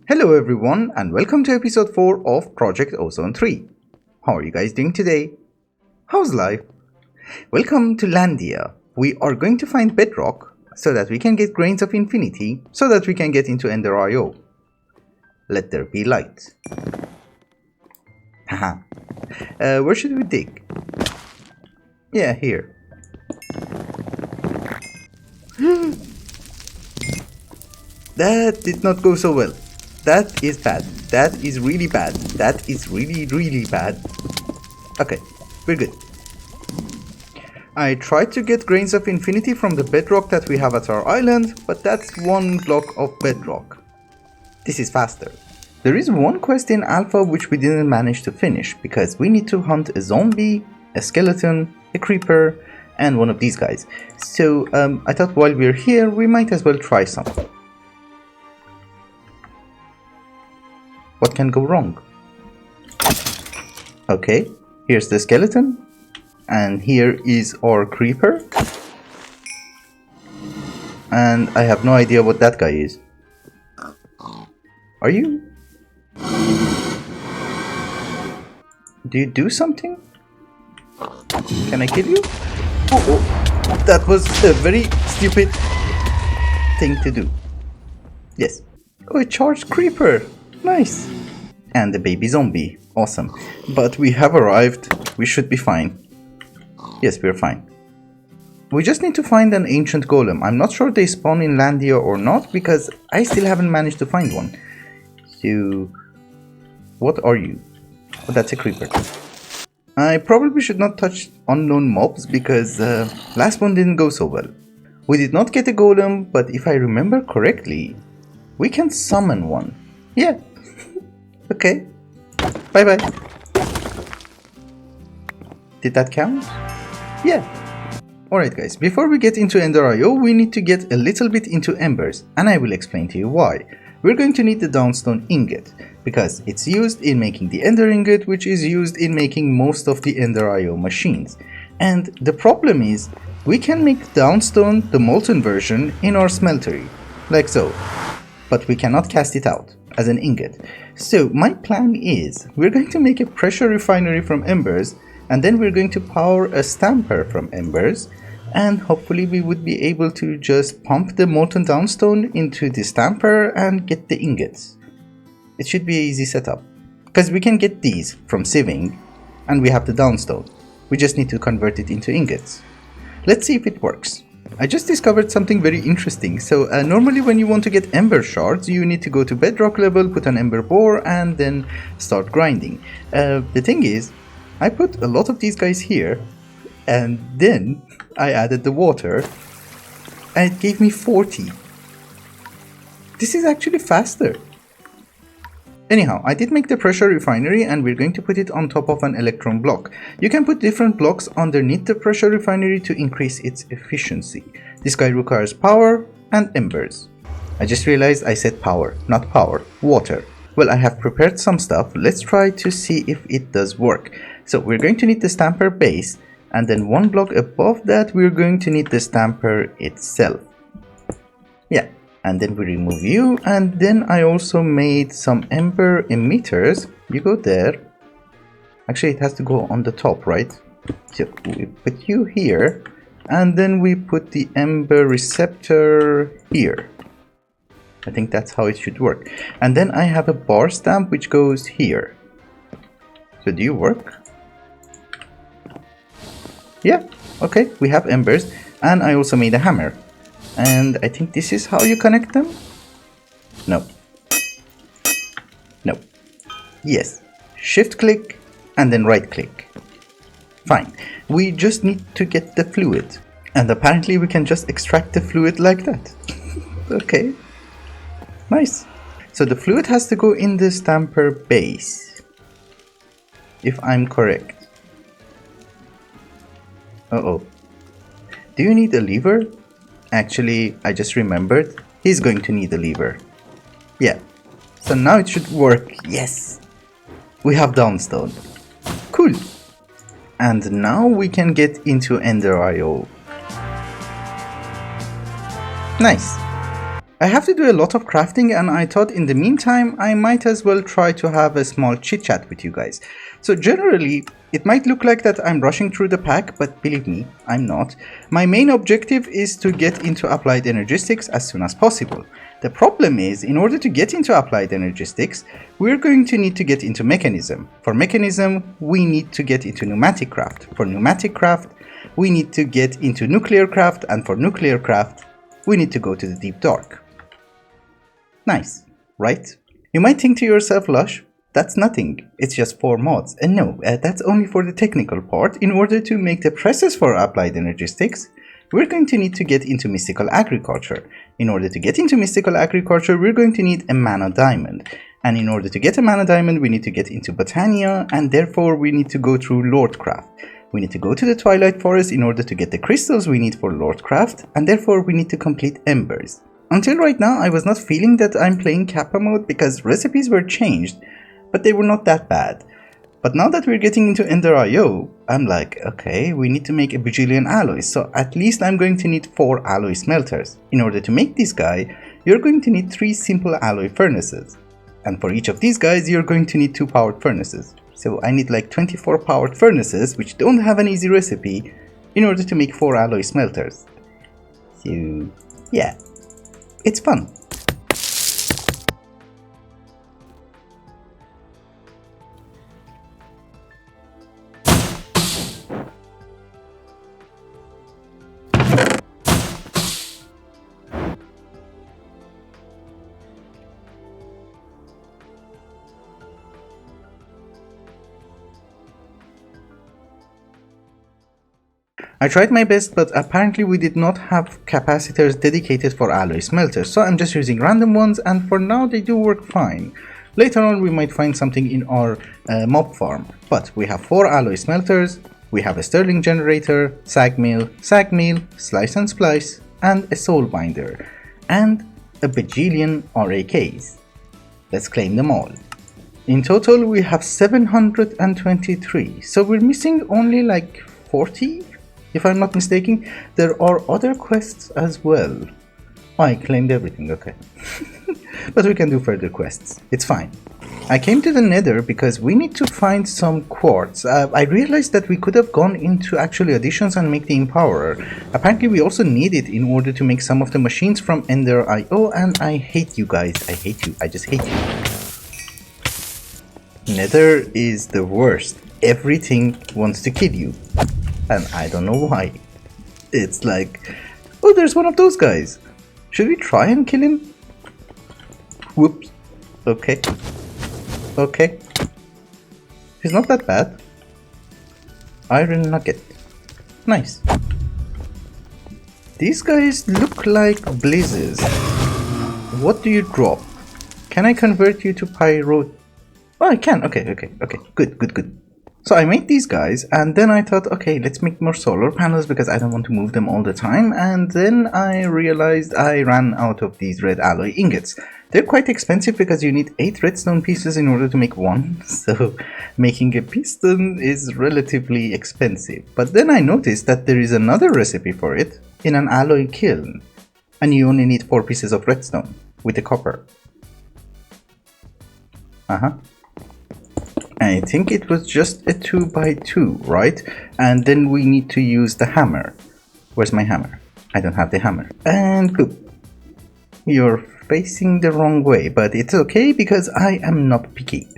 Hello everyone and welcome to episode 4 of Project Ozone 3. How are you guys doing today? How's life? Welcome to Landia. We are going to find bedrock so that we can get grains of infinity so that we can get into Enderio. Let there be light. Haha. Where should we dig? Yeah, here. That did not go so well. That is bad. That is really bad. That is really bad. Okay, we're good. I tried to get grains of infinity from the bedrock that we have at our island, but that's one block of bedrock. This is faster. There is one quest in Alpha which we didn't manage to finish because we need to hunt a zombie, a skeleton, a creeper, and one of these guys. So I thought while we're here, we might as well try some. What can go wrong? Okay, here's the skeleton. And here is our creeper. And I have no idea what that guy is. Are you? Do you do something? Can I kill you? Oh, that was a very stupid thing to do. Yes. Oh, a charged creeper. Nice. And a baby zombie. Awesome. But we have arrived. We should be fine. Yes, we're fine. We just need to find an ancient golem. I'm not sure they spawn in Landia or not because I still haven't managed to find one. So, what are you? Oh, that's a creeper. I probably should not touch unknown mobs because last one didn't go so well. We did not get a golem, but if I remember correctly, we can summon one. Yeah. Okay. Bye-bye. Did that count? Yeah. Alright guys, before we get into Enderio, we need to get a little bit into Embers, and I will explain to you why. We're going to need the downstone ingot, because it's used in making the ender ingot, which is used in making most of the Enderio machines. And the problem is, we can make downstone, the molten version, in our smeltery, like so. But we cannot cast it out as an ingot. So my plan is, we're going to make a pressure refinery from Embers, and then we're going to power a stamper from Embers, and hopefully we would be able to just pump the molten downstone into the stamper and get the ingots. It should be an easy setup, because we can get these from sieving, and we have the downstone. We just need to convert it into ingots. Let's see if it works. I just discovered something very interesting. So normally when you want to get ember shards, you need to go to bedrock level, put an ember bore, and then start grinding. The thing is, I put a lot of these guys here, and then I added the water, and it gave me 40. This is actually faster. Anyhow, I did make the pressure refinery, and we're going to put it on top of an electron block. You can put different blocks underneath the pressure refinery to increase its efficiency. This guy requires power and embers. I just realized I said power, not power, water. Well, I have prepared some stuff. Let's try to see if it does work. So we're going to need the stamper base, and then one block above that we're going to need the stamper itself. Yeah. And then we remove you, and then I also made some ember emitters. You go there. Actually, it has to go on the top, right? So we put you here, and then we put the ember receptor here. I think that's how it should work. And then I have a bar stamp which goes here. So do you work? Yeah, okay, we have embers, and I also made a hammer. And I think this is how you connect them? No. No. Yes. Shift click and then right click. Fine. We just need to get the fluid. And apparently we can just extract the fluid like that. Okay. Nice. So the fluid has to go in the stamper base, if I'm correct. Uh-oh. Do you need a lever? Actually, I just remembered, he's going to need a lever. Yeah, so now it should work. Yes, we have downstone. Cool. And now we can get into Enderio. Nice. I have to do a lot of crafting, and I thought in the meantime I might as well try to have a small chit chat with you guys. So generally it might look like that I'm rushing through the pack, but believe me, I'm not. My main objective is to get into applied energistics as soon as possible. The problem is, in order to get into applied energistics, we're going to need to get into mechanism. For mechanism, we need to get into pneumatic craft. For pneumatic craft, we need to get into nuclear craft, and for nuclear craft, we need to go to the deep dark. Nice, right? You might think to yourself, Lush, that's nothing, it's just 4 mods. And no, that's only for the technical part. In order to make the presses for applied energistics, we're going to need to get into mystical agriculture. In order to get into mystical agriculture, we're going to need a mana diamond. And in order to get a mana diamond, we need to get into Botania, and therefore we need to go through Lordcraft. We need to go to the Twilight Forest in order to get the crystals we need for Lordcraft, and therefore we need to complete Embers. Until right now, I was not feeling that I'm playing Kappa mode because recipes were changed, but they were not that bad. But now that we're getting into Enderio, I'm like, okay, we need to make a bajillion alloys, so at least I'm going to need 4 alloy smelters. In order to make this guy, you're going to need 3 simple alloy furnaces. And for each of these guys, you're going to need 2 powered furnaces. So I need like 24 powered furnaces, which don't have an easy recipe, in order to make 4 alloy smelters. So, yeah, it's fun. I tried my best, but apparently we did not have capacitors dedicated for alloy smelters, so I'm just using random ones, and for now they do work fine. Later on we might find something in our mob farm, but we have 4 alloy smelters, we have a sterling generator, sag mill, slice and splice, and a soul binder, and a bajillion RAKs. Let's claim them all. In total we have 723, so we're missing only like 40? If I'm not mistaken. There are other quests as well. Oh, I claimed everything, okay. But we can do further quests, it's fine. I came to the Nether because we need to find some quartz. I realized that we could have gone into actually additions and make the Empowerer. Apparently we also need it in order to make some of the machines from Enderio, and I hate you guys, I hate you, I just hate you. Nether is the worst. Everything wants to kill you. And I don't know why. It's like, oh, there's one of those guys. Should we try and kill him? Whoops. Okay. Okay. He's not that bad. Iron nugget. Nice. These guys look like blazes. What do you drop? Can I convert you to pyro? Oh, I can. Okay. Good. So I made these guys, and then I thought, okay, let's make more solar panels because I don't want to move them all the time. And then I realized I ran out of these red alloy ingots. They're quite expensive because you need 8 redstone pieces in order to make one. So making a piston is relatively expensive. But then I noticed that there is another recipe for it in an alloy kiln. And you only need 4 pieces of redstone with the copper. I think it was just a 2x2, right? And then we need to use the hammer. Where's my hammer? I don't have the hammer. And poop. You're facing the wrong way, but it's okay because I am not picky.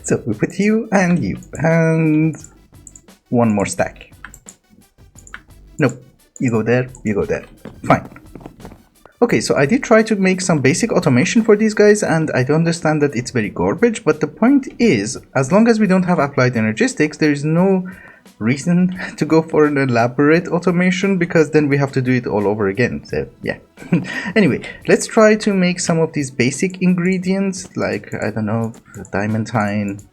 So we put you, and one more stack. Nope, you go there, fine. Okay, so I did try to make some basic automation for these guys, and I do understand that it's very garbage, but the point is, as long as we don't have applied energistics, there is no reason to go for an elaborate automation, because then we have to do it all over again, so yeah. Anyway, let's try to make some of these basic ingredients, like, I don't know, diamantine,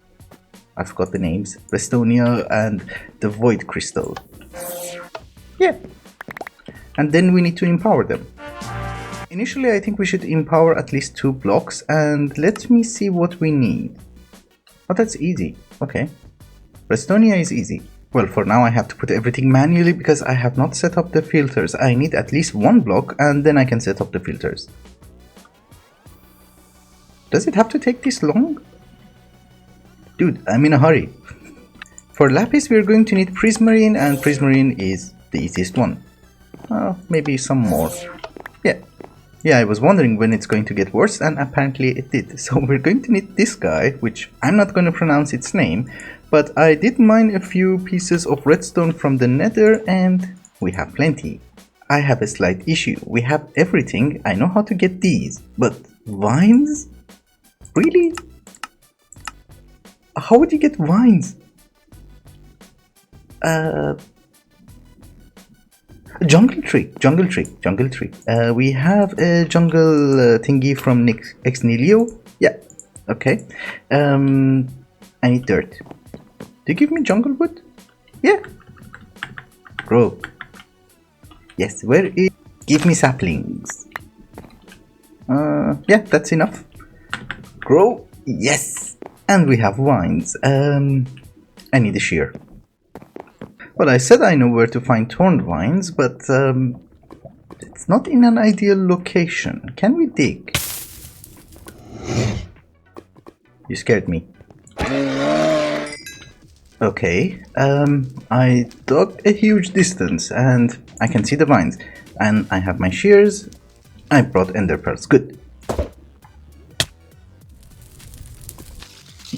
I forgot the names, Restonia, and the void crystal. Yeah. And then we need to empower them. Initially, I think we should empower at least 2 blocks, and let me see what we need. Oh, that's easy. Okay. Restonia is easy. Well, for now I have to put everything manually because I have not set up the filters. I need at least 1 block, and then I can set up the filters. Does it have to take this long? Dude, I'm in a hurry. For lapis, we're going to need prismarine, and prismarine is the easiest one. Maybe some more. Yeah, I was wondering when it's going to get worse, and apparently it did. So we're going to need this guy, which I'm not going to pronounce its name, but I did mine a few pieces of redstone from the nether, and we have plenty. I have a slight issue. We have everything. I know how to get these, but vines? Really? How would you get vines? Jungle tree. We have a jungle thingy from Enderio. Yeah, okay. I need dirt. Do you give me jungle wood? Yeah. Grow. Yes, where is... Give me saplings. Yeah, that's enough. Grow. Yes. And we have vines. I need a shear. Well, I said I know where to find thorn vines, but it's not in an ideal location. Can we dig? You scared me. Okay, I dug a huge distance and I can see the vines. And I have my shears. I brought ender pearls. Good.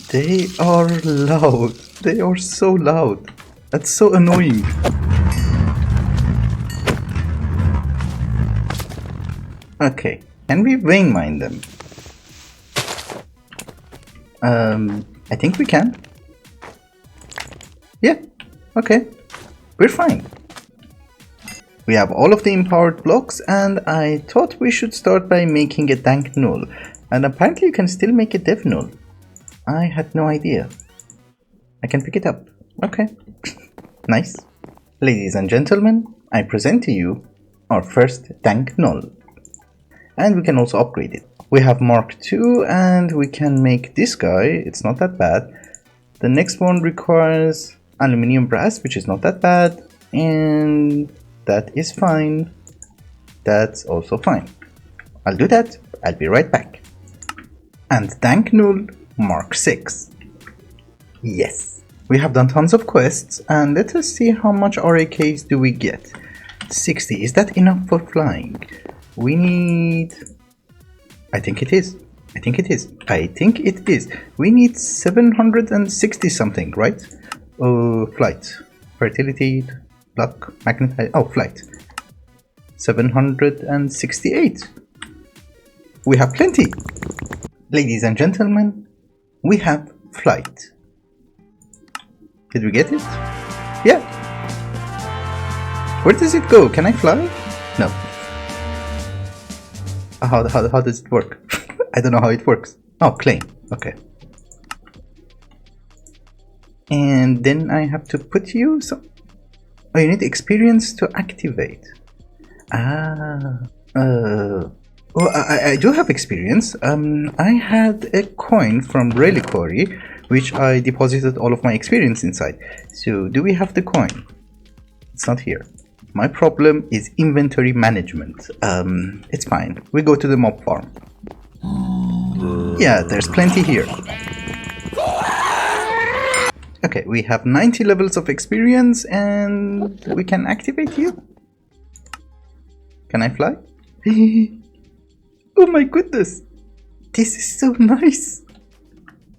They are loud. They are so loud. That's so annoying. Okay, can we vein mine them? I think we can. Yeah, okay, we're fine. We have all of the empowered blocks, and I thought we should start by making a dank null. And apparently you can still make a dev null. I had no idea. I can pick it up. Okay. Nice. Ladies and gentlemen, I present to you our first dank null. And we can also upgrade it. We have Mark II, and we can make this guy. It's not that bad. The next one requires aluminium brass, which is not that bad. And that is fine. That's also fine. I'll do that. I'll be right back. And dank null Mark VI. Yes. We have done tons of quests, and let us see how much RAKs do we get. 60. Is that enough for flying? We need... I think it is. We need 760 something, right? Flight. Fertility, luck, magnetize... Oh, flight. 768. We have plenty. Ladies and gentlemen, we have flight. Did we get it? Yeah. Where does it go? Can I fly? No. How does it work? I don't know how it works. Oh, claim. Okay. And then I have to put you some... Oh, you need experience to activate. Oh, I do have experience. I had a coin from Reliquary, which I deposited all of my experience inside. So, do we have the coin? It's not here. My problem is inventory management. It's fine. We go to the mob farm. Yeah, there's plenty here. Okay, we have 90 levels of experience and we can activate you. Can I fly? Oh my goodness! This is so nice!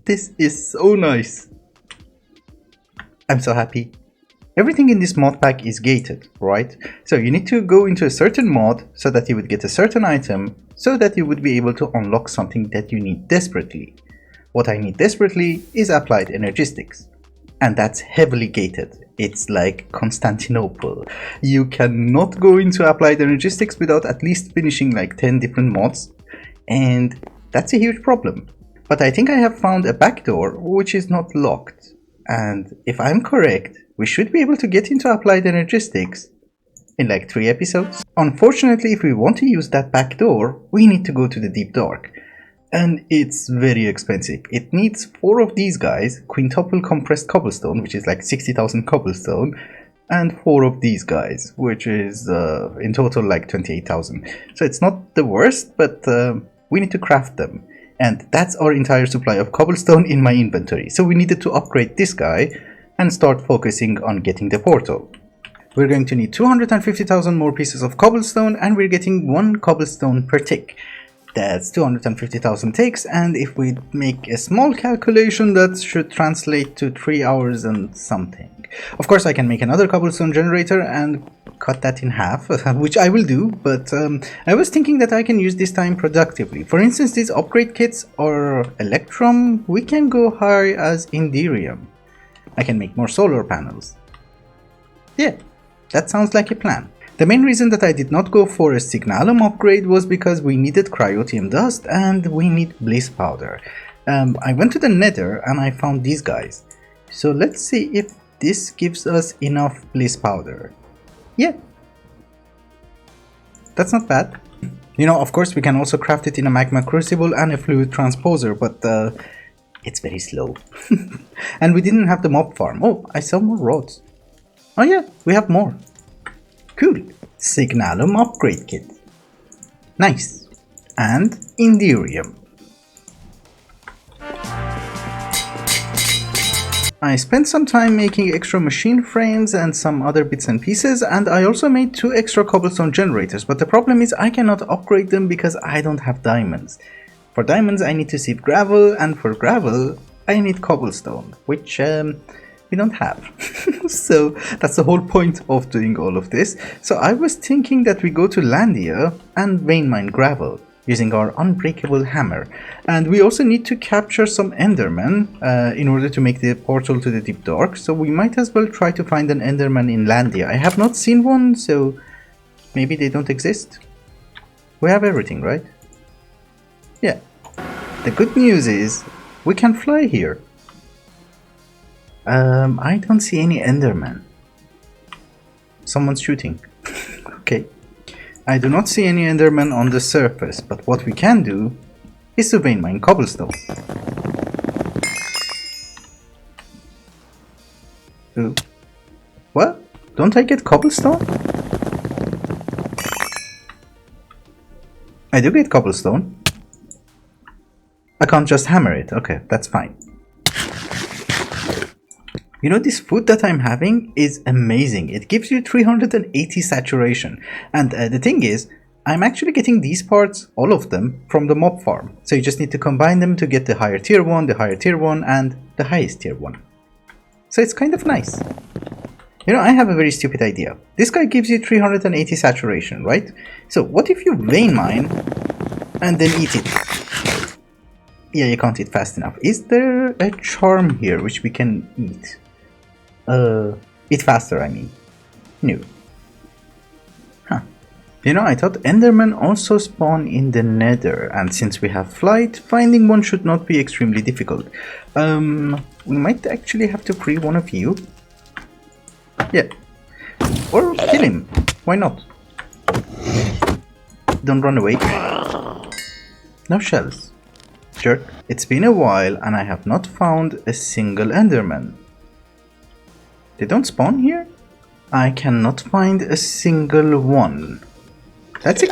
This is so nice! I'm so happy. Everything in this mod pack is gated, right? So you need to go into a certain mod so that you would get a certain item so that you would be able to unlock something that you need desperately. What I need desperately is applied energistics. And that's heavily gated. It's like Constantinople. You cannot go into applied energistics without at least finishing like 10 different mods. And that's a huge problem. But I think I have found a backdoor which is not locked. And if I'm correct, we should be able to get into applied energistics in like 3 episodes. Unfortunately, if we want to use that backdoor, we need to go to the deep dark. And it's very expensive. It needs 4 of these guys, quintuple compressed cobblestone, which is like 60,000 cobblestone, and 4 of these guys, which is in total like 28,000. So it's not the worst, but we need to craft them. And that's our entire supply of cobblestone in my inventory. So we needed to upgrade this guy and start focusing on getting the portal. We're going to need 250,000 more pieces of cobblestone, and we're getting 1 cobblestone per tick. That's 250,000 ticks, and if we make a small calculation, that should translate to 3 hours and something. Of course, I can make another cobblestone generator and cut that in half, which I will do, but I was thinking that I can use this time productively. For instance, these upgrade kits or electrum, we can go high as Enderium. I can make more solar panels. Yeah, that sounds like a plan. The main reason that I did not go for a signalum upgrade was because we needed cryotium dust and we need bliss powder. I went to the nether and I found these guys. So let's see if this gives us enough bliss powder. Yeah, that's not bad. You know, of course we can also craft it in a magma crucible and a fluid transposer, but it's very slow. And we didn't have the mob farm. Oh, I saw more rods. Oh yeah, we have more. Cool. Signalum upgrade kit. Nice. And Enderium. I spent some time making extra machine frames and some other bits and pieces, and I also made 2 extra cobblestone generators, but the problem is I cannot upgrade them because I don't have diamonds. For diamonds I need to sieve gravel, and for gravel I need cobblestone, which we don't have. So that's the whole point of doing all of this. So I was thinking that we go to Landia and vein mine gravel using our unbreakable hammer, and we also need to capture some endermen in order to make the portal to the deep dark, so we might as well try to find an enderman in Landia. I have not seen one, so maybe they don't exist. We have everything, right? Yeah. The good news is we can fly here. I don't see any enderman. Someone's shooting. Okay. I do not see any enderman on the surface, but what we can do is to vein mine cobblestone. Ooh. What? Don't I get cobblestone? I do get cobblestone. I can't just hammer it. Okay, that's fine. You know, this food that I'm having is amazing. It gives you 380 saturation. And the thing is, I'm actually getting these parts, all of them, from the mob farm. So you just need to combine them to get the higher tier 1, the higher tier 1, and the highest tier 1. So it's kind of nice. You know, I have a very stupid idea. This guy gives you 380 saturation, right? So what if you vein mine and then eat it? Yeah, you can't eat fast enough. Is there a charm here which we can eat? Eat faster, I mean. No. Huh. You know, I thought endermen also spawn in the nether, and since we have flight, finding one should not be extremely difficult. We might actually have to free one of you. Yeah. Or kill him. Why not? Don't run away. No shells. Jerk. It's been a while and I have not found a single enderman. They don't spawn here? I cannot find a single one. That's a...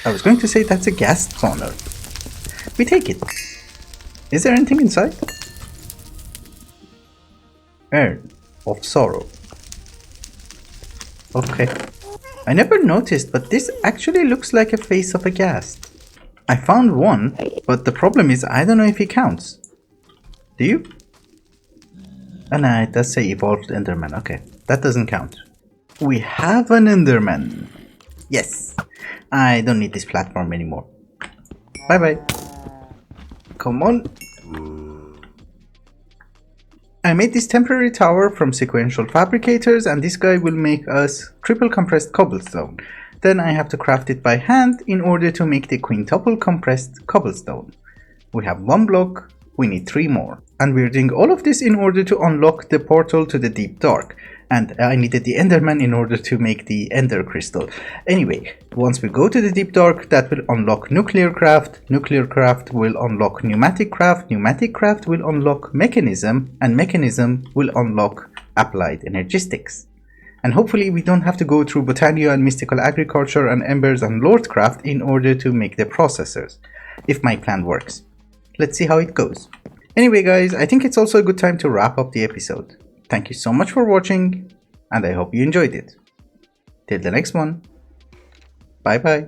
I was going to say that's a gas spawner. We take it. Is there anything inside? Urn of sorrow. Okay. I never noticed, but this actually looks like a face of a ghast. I found one, but the problem is I don't know if it counts. Do you? Oh, no, it does say evolved enderman. Okay, that doesn't count. We have an enderman. Yes. I don't need this platform anymore. Bye bye. Come on. I made this temporary tower from sequential fabricators, and this guy will make us triple compressed cobblestone. Then I have to craft it by hand in order to make the quintuple compressed cobblestone. We have 1 block, we need 3 more. And we're doing all of this in order to unlock the portal to the deep dark. And I needed the enderman in order to make the ender crystal. Anyway, once we go to the deep dark, that will unlock nuclear craft will unlock pneumatic craft will unlock mechanism, and mechanism will unlock applied energistics. And hopefully we don't have to go through Botania and mystical agriculture and embers and lordcraft in order to make the processors. if my plan works. Let's see how it goes. Anyway guys, I think it's also a good time to wrap up the episode. Thank you so much for watching, and I hope you enjoyed it. Till the next one. Bye bye.